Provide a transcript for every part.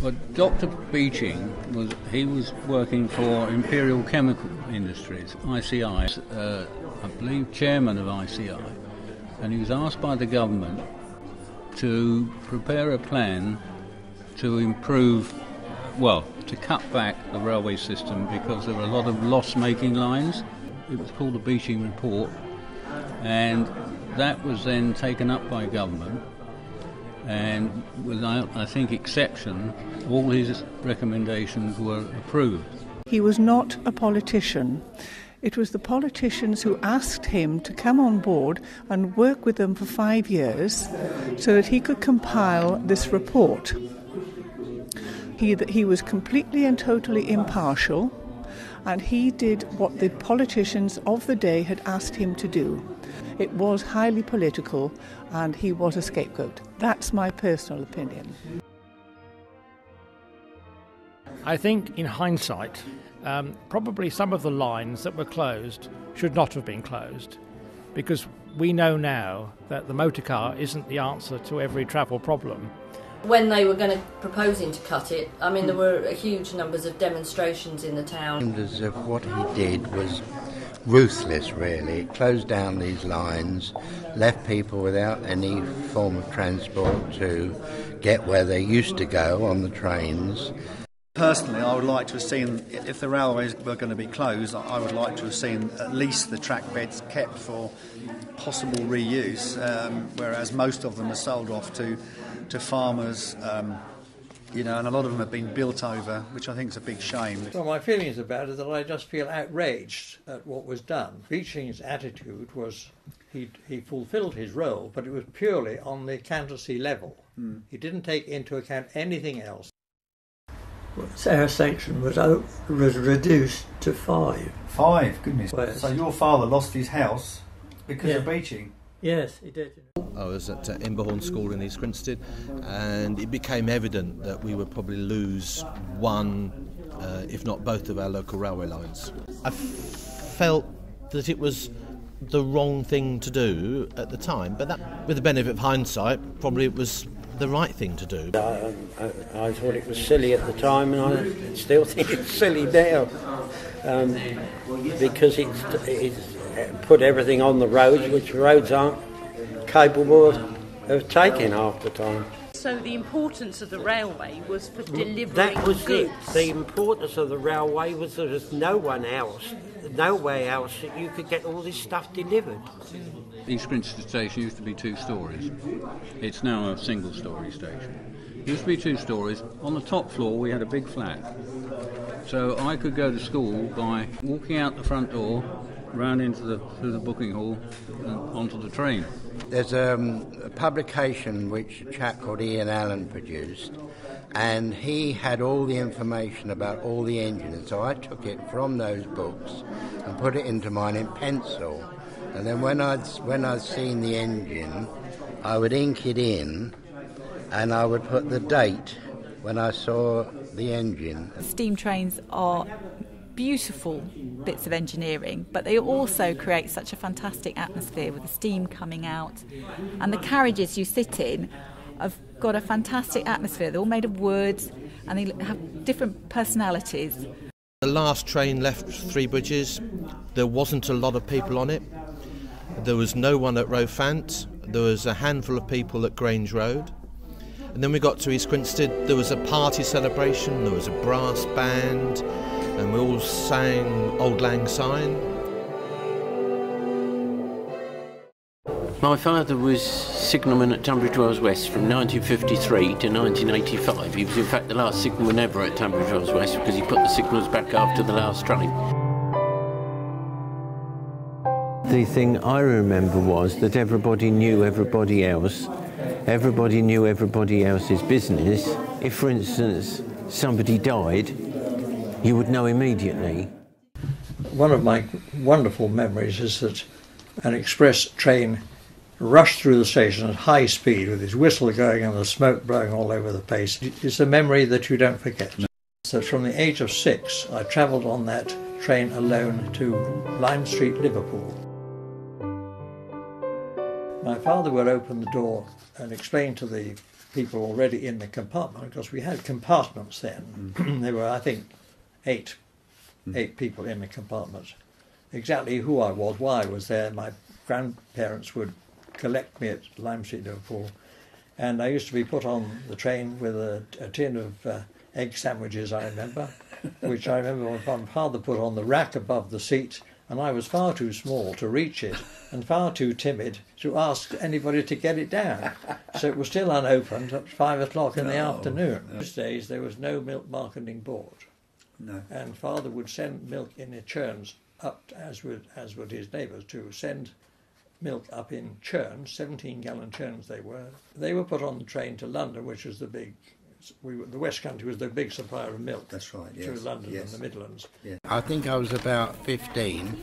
But Dr. Beeching was working for Imperial Chemical Industries, ICI, I believe chairman of ICI, and he was asked by the government to prepare a plan to improve, to cut back the railway system because there were a lot of loss-making lines. It was called the Beeching Report, and that was then taken up by government, and without, I think, exception, all his recommendations were approved. He was not a politician. It was the politicians who asked him to come on board and work with them for 5 years so that he could compile this report. He was completely and totally impartial, and he did what the politicians of the day had asked him to do. It was highly political, and he was a scapegoat. That's my personal opinion. I think, in hindsight, probably some of the lines that were closed should not have been closed, because we know now that the motor car isn't the answer to every travel problem. When they were proposing to cut it, I mean, there were huge numbers of demonstrations in the town. As if what he did was ruthless, really. It closed down these lines, left people without any form of transport to get where they used to go on the trains. Personally, I would like to have seen, if the railways were going to be closed, I would like to have seen at least the track beds kept for possible reuse, whereas most of them are sold off to farmers, and a lot of them have been built over, which I think is a big shame. Well, my feelings about it are that I just feel outraged at what was done. Beeching's attitude was he fulfilled his role, but it was purely on the candidacy level. He didn't take into account anything else. Our section was reduced to 5. 5, goodness. Yes. So your father lost his house because of Beeching? Yes, he did. I was at Imberhorn School in East Grinstead, and it became evident that we would probably lose one, if not both, of our local railway lines. I felt that it was the wrong thing to do at the time, but that, with the benefit of hindsight, probably it was the right thing to do. I thought it was silly at the time, and I still think it's silly now, because it's put everything on the roads, which roads aren't capable of taking half the time. So the importance of the railway was for delivering That was goods. it. The importance of the railway was there was nowhere else that you could get all this stuff delivered. East Grinstead Station used to be 2 stories. It's now a single-storey station. It used to be 2 stories. On the top floor we had a big flat. So I could go to school by walking out the front door, round through the booking hall and onto the train. There's a publication which a chap called Ian Allen produced, and he had all the information about all the engines. So I took it from those books and put it into mine in pencil. And then when I'd seen the engine, I would ink it in, and I would put the date when I saw the engine. Steam trains are beautiful bits of engineering, but they also create such a fantastic atmosphere with the steam coming out, and the carriages you sit in have got a fantastic atmosphere. They're all made of wood and they have different personalities. The last train left Three Bridges. There wasn't a lot of people on it. There was no one at Rowfant. There was a handful of people at Grange Road. And then we got to East Grinstead. There was a party celebration, there was a brass band, and we all sang Auld Lang Syne. My father was signalman at Tunbridge Wells West from 1953 to 1985. He was in fact the last signalman ever at Tunbridge Wells West because he put the signals back after the last train. The thing I remember was that everybody knew everybody else. Everybody knew everybody else's business. If, for instance, somebody died, you would know immediately. One of my wonderful memories is that an express train rushed through the station at high speed with its whistle going and the smoke blowing all over the place. It's a memory that you don't forget. So from the age of 6, I travelled on that train alone to Lime Street, Liverpool. My father would open the door and explain to the people already in the compartment, because we had compartments then. There were, I think, eight people in the compartment. Exactly who I was, why I was there, my grandparents would collect me at Lime Street, Liverpool, and I used to be put on the train with a tin of egg sandwiches, I remember, which I remember my father put on the rack above the seat, and I was far too small to reach it and far too timid to ask anybody to get it down. So it was still unopened at 5 o'clock in the afternoon. Those days there was no milk marketing board. No. And father would send milk in churns up, as would his neighbours, to send milk up in churns, 17-gallon churns they were. They were put on the train to London, which was the West Country was the big supplier of milk. That's right, yes. Through London yes. and the Midlands. Yeah. I think I was about 15.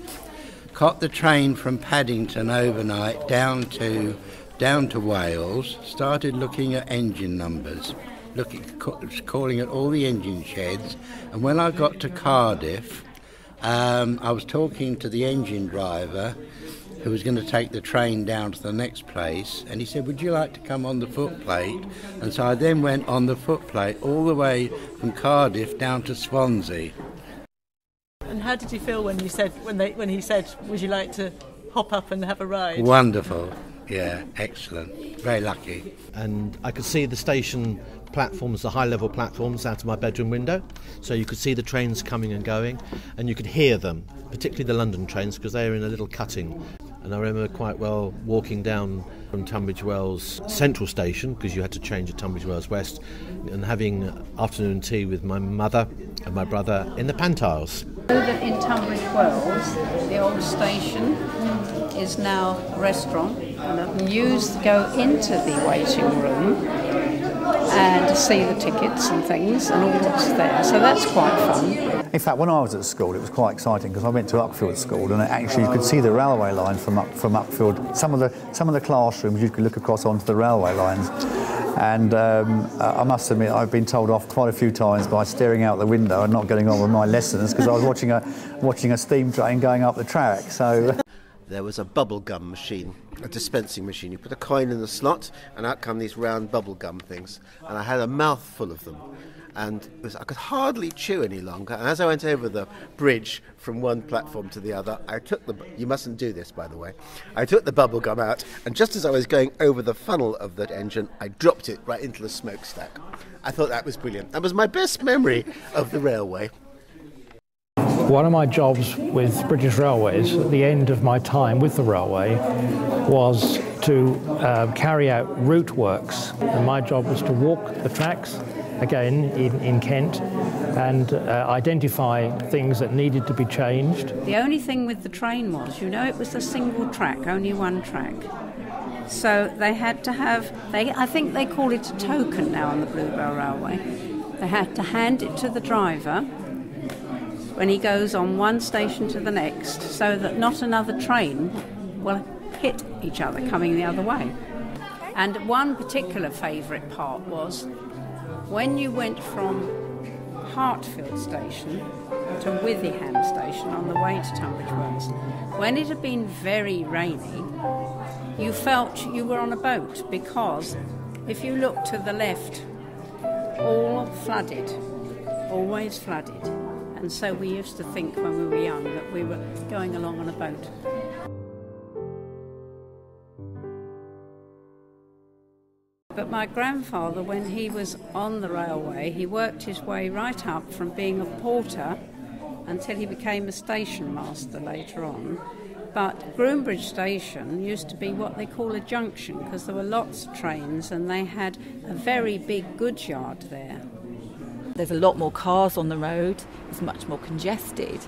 Caught the train from Paddington overnight down to Wales. Started looking at engine numbers, calling at all the engine sheds. And when I got to Cardiff, I was talking to the engine driver, who was going to take the train down to the next place, and he said, would you like to come on the footplate? And so I then went on the footplate all the way from Cardiff down to Swansea. And how did you feel when he said, would you like to hop up and have a ride? Wonderful, yeah, excellent, very lucky. And I could see the station platforms, the high-level platforms, out of my bedroom window, so you could see the trains coming and going, and you could hear them, particularly the London trains, because they were in a little cutting. And I remember quite well walking down from Tunbridge Wells Central Station, because you had to change at Tunbridge Wells West, and having afternoon tea with my mother and my brother in the Pantiles. So that in Tunbridge Wells, the old station is now a restaurant, and used to go into the waiting room and to see the tickets and things and all what's there. So that's quite fun. In fact, when I was at school, it was quite exciting because I went to Uckfield School, and actually you could see the railway line from Uckfield. Some of the classrooms you could look across onto the railway lines. And I must admit, I've been told off quite a few times by staring out the window and not getting on with my lessons because I was watching a steam train going up the track. So. There was a bubble gum machine, a dispensing machine. You put a coin in the slot and out come these round bubble gum things. And I had a mouthful of them. And I could hardly chew any longer. And as I went over the bridge from one platform to the other, I took you mustn't do this, by the way. I took the bubble gum out, and just as I was going over the funnel of that engine, I dropped it right into the smokestack. I thought that was brilliant. That was my best memory of the railway. One of my jobs with British Railways at the end of my time with the railway was to carry out route works. And my job was to walk the tracks, again in Kent, and identify things that needed to be changed. The only thing with the train was, it was a single track, only one track. So they had to have, I think they call it a token now on the Bluebell Railway. They had to hand it to the driver when he goes on one station to the next, so that not another train will hit each other coming the other way. And one particular favourite part was when you went from Hartfield Station to Withyham Station on the way to Tunbridge Wells, when it had been very rainy, you felt you were on a boat, because if you look to the left, all flooded, always flooded. And so we used to think when we were young that we were going along on a boat. But my grandfather, when he was on the railway, he worked his way right up from being a porter until he became a station master later on. But Groombridge Station used to be what they call a junction, because there were lots of trains and they had a very big goods yard there. There's a lot more cars on the road, it's much more congested,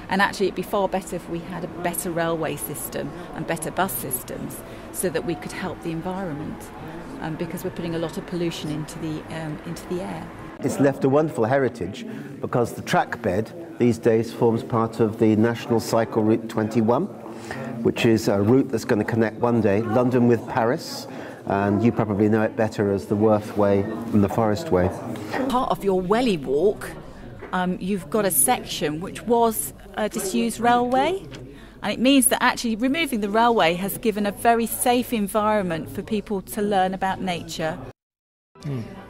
and actually it'd be far better if we had a better railway system and better bus systems so that we could help the environment, because we're putting a lot of pollution into the air. It's left a wonderful heritage because the track bed these days forms part of the National Cycle Route 21, which is a route that's going to connect one day London with Paris, and you probably know it better as the Worth Way and the Forest Way. Part of your Welly Walk, you've got a section which was a disused railway, and it means that actually removing the railway has given a very safe environment for people to learn about nature.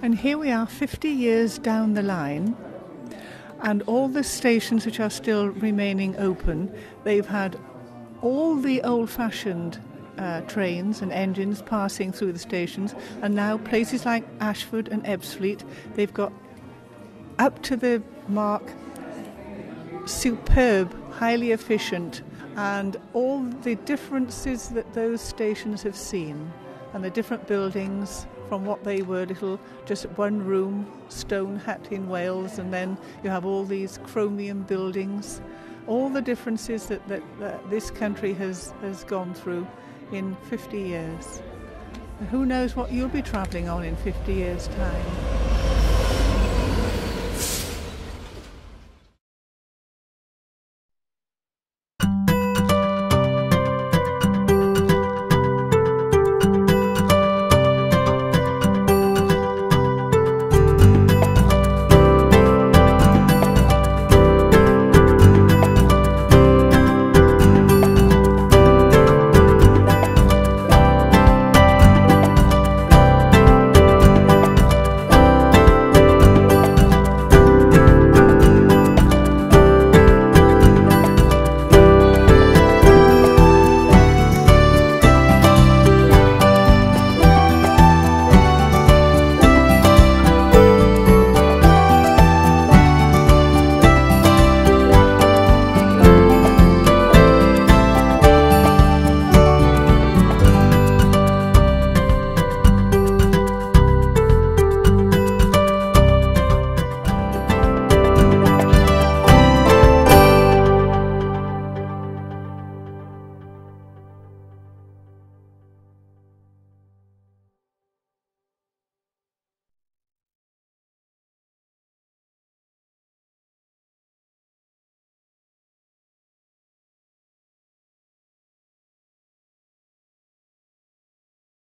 And here we are 50 years down the line, and all the stations which are still remaining open, they've had all the old-fashioned trains and engines passing through the stations, and now places like Ashford and Ebbsfleet, they've got up to the mark, superb, highly efficient, and all the differences that those stations have seen, and the different buildings from what they were, little, just one room, stone hut in Wales, and then you have all these chromium buildings, all the differences that this country has gone through in 50 years. And who knows what you'll be travelling on in 50 years' time.